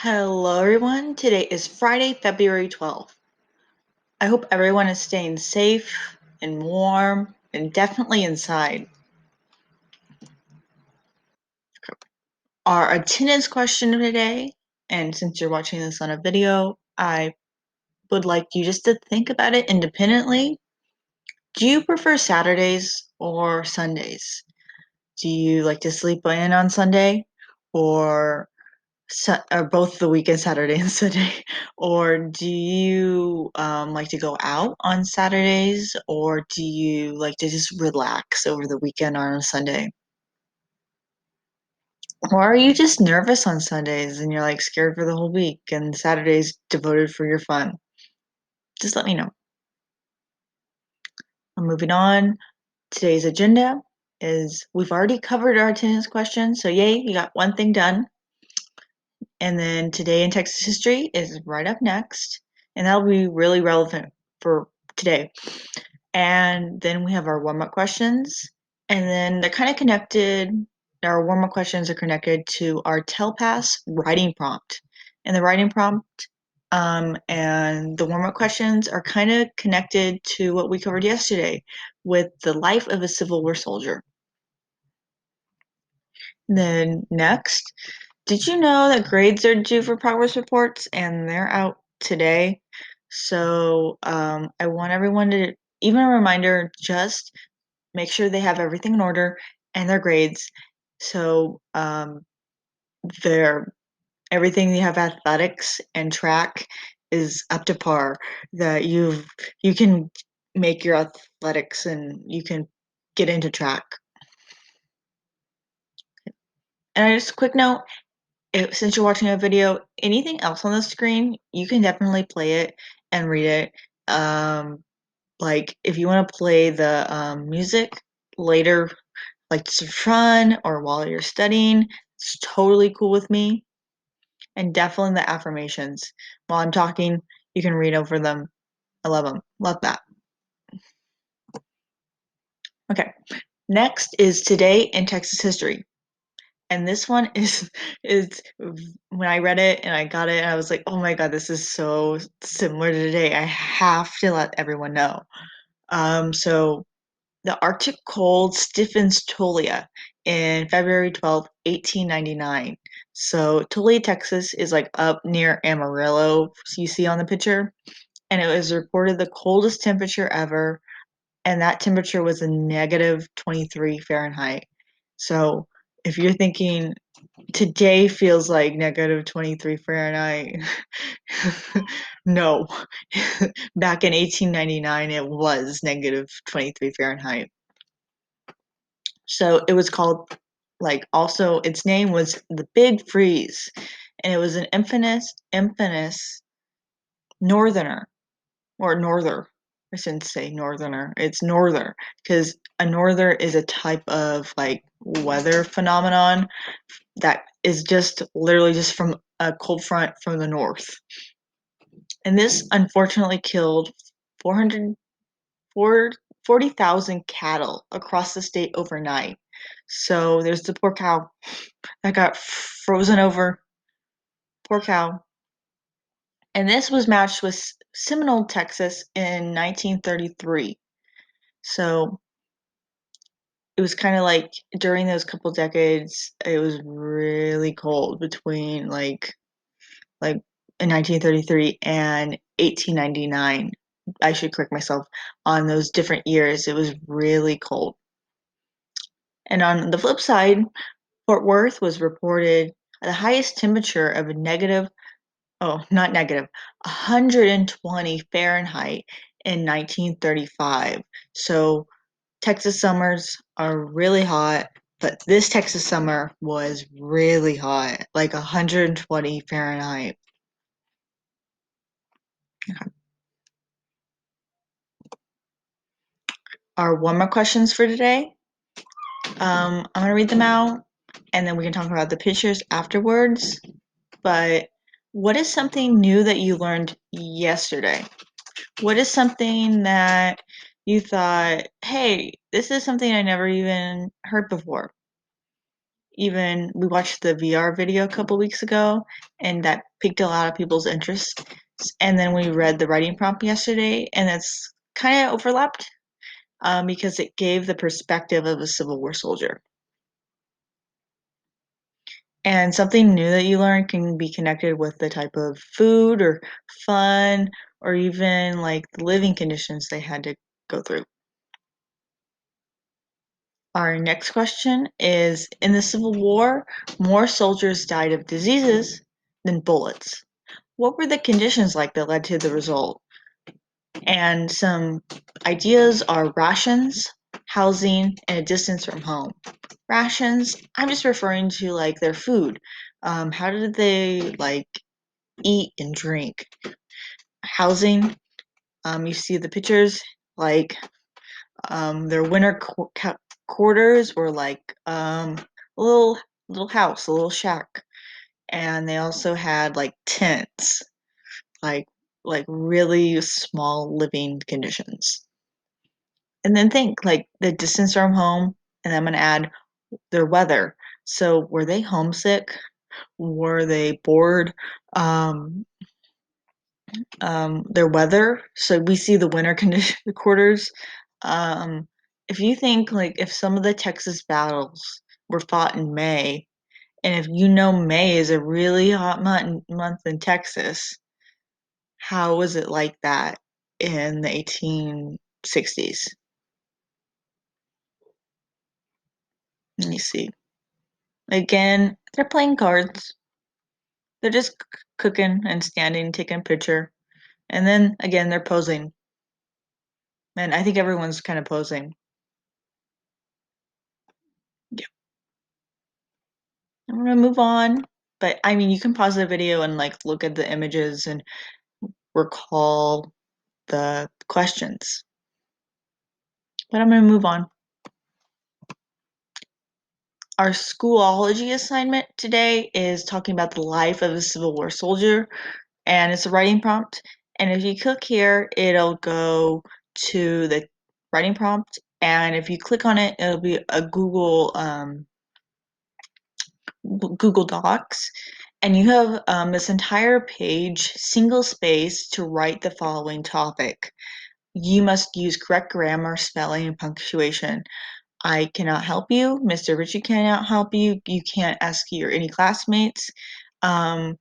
Hello, everyone. Today is Friday, February 12th. I hope everyone is staying safe and warm and definitely inside. Our attendance question today, and since you're watching this on a video, I would like you just to think about it independently. Do you prefer Saturdays or Sundays? Do you like to sleep in on Sunday or both the weekend, Saturday and Sunday? Or do you like to go out on Saturdays, or do you like to just relax over the weekend or on a Sunday? Or are you just nervous on Sundays and you're like scared for the whole week and Saturday's devoted for your fun? Just let me know. I'm moving on. Today's agenda is we've already covered our attendance question, so yay, you got one thing done. And then today in Texas history is right up next, and that'll be really relevant for today. And then we have our warm-up questions, and then they're kind of connected. Our warm-up questions are connected to our TELPAS writing prompt. And the writing prompt and the warm-up questions are kind of connected to what we covered yesterday with the life of a Civil War soldier. Then next, did you know that grades are due for progress reports and they're out today? So I want everyone to, even a reminder, just make sure they have everything in order and their grades. So their everything you have athletics and track is up to par. That you can make your athletics and you can get into track. And just a quick note, since you're watching a video, anything else on the screen, you can definitely play it and read it. Like if you want to play the music later, like just for fun or while you're studying, it's totally cool with me. And definitely the affirmations. While I'm talking, you can read over them. I love them. Love that. Okay. Next is Today in Texas History. And this one is when I read it and I got it, and I was like, oh my god, this is so similar to today. I have to let everyone know. So the Arctic cold stiffens Tulia in February 12th, 1899. So Tulia, Texas is like up near Amarillo, you see on the picture. And it was reported the coldest temperature ever, and that temperature was a negative 23 Fahrenheit. So if you're thinking today feels like negative 23 Fahrenheit, no. Back in 1899, it was negative 23 Fahrenheit. So it was called, like, also its name was the Big Freeze, and it was an infamous northerner, or norther. I shouldn't say northerner. It's norther, because a norther is a type of like weather phenomenon that is just literally just from a cold front from the north. And this unfortunately killed 400, 40,000 cattle across the state overnight. So there's the poor cow that got frozen over. Poor cow. And this was matched with Seminole, Texas in 1933. So it was kind of like during those couple decades, it was really cold between like in 1933 and 1899. I should correct myself on those different years. It was really cold. And on the flip side, Fort Worth was reported the highest temperature of a negative, oh, not negative, 120 Fahrenheit in 1935. So Texas summers are really hot, but this Texas summer was really hot, like 120 Fahrenheit. Our warm-up questions for today. I'm gonna read them out, and then we can talk about the pictures afterwards. But what is something new that you learned yesterday? What is something that you thought, hey, this is something I never even heard before? even we watched the VR video a couple weeks ago, and that piqued a lot of people's interest. And then we read the writing prompt yesterday, and it's kind of overlapped because it gave the perspective of a Civil War soldier. And something new that you learn can be connected with the type of food or fun or even like the living conditions they had to go through. Our next question is, in the Civil War, more soldiers died of diseases than bullets. What were the conditions like that led to the result? And some ideas are rations, housing, and a distance from home. Rations, I'm just referring to like their food. How did they like eat and drink? Housing, you see the pictures, like their winter quarters were like a little house, a little shack, and they also had like tents, like really small living conditions. And then think like the distance from home, and I'm gonna add their weather. So were they homesick? Were they bored? Um, their weather. So we see the winter condition quarters. Um, if you think like if some of the Texas battles were fought in May, and if you know May is a really hot month in Texas, how was it like that in the 1860s? Let me see. Again, they're playing cards. They're just cooking and standing, taking a picture. And then again, they're posing. And I think everyone's kind of posing. Yeah. I'm gonna move on. But I mean, you can pause the video and like look at the images and recall the questions. But I'm gonna move on. Our Schoology assignment today is talking about the life of a Civil War soldier, and it's a writing prompt. And if you click here, it'll go to the writing prompt. And if you click on it, it'll be a Google Docs, and you have this entire page, single space, to write the following topic. You must use correct grammar, spelling, and punctuation. I cannot help you. Mr. Ritchie cannot help you. You can't ask your any classmates. Um,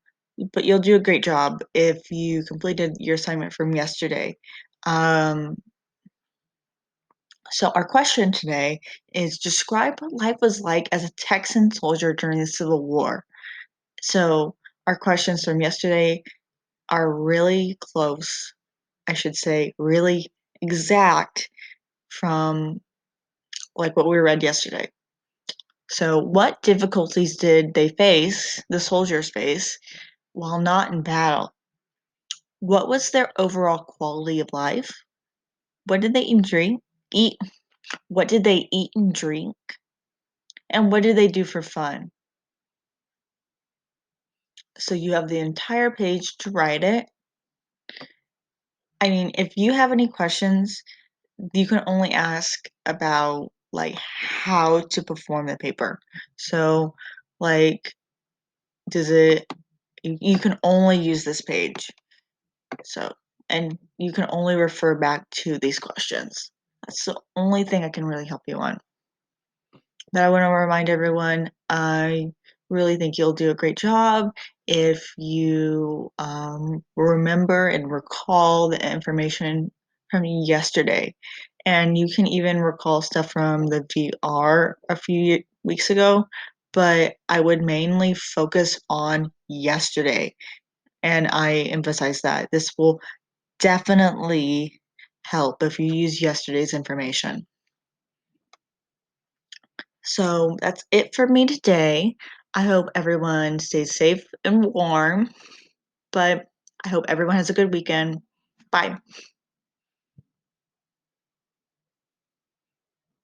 but you'll do a great job if you completed your assignment from yesterday. So our question today is, describe what life was like as a Texan soldier during the Civil War. So our questions from yesterday are really close, I should say, really exact from like what we read yesterday. So what difficulties did they face, the soldiers face, while not in battle? What was their overall quality of life? What did they eat and drink? Eat. What did they eat and drink? And what did they do for fun? So you have the entire page to write it. I mean, if you have any questions, you can only ask about like how to perform the paper. So like does it you can only use this page. So and you can only refer back to these questions. That's the only thing I can really help you on. But I want to remind everyone, I really think you'll do a great job if you remember and recall the information from yesterday. And you can even recall stuff from the VR a few weeks ago, but I would mainly focus on yesterday. And I emphasize that this will definitely help if you use yesterday's information. So that's it for me today. I hope everyone stays safe and warm, but I hope everyone has a good weekend. Bye.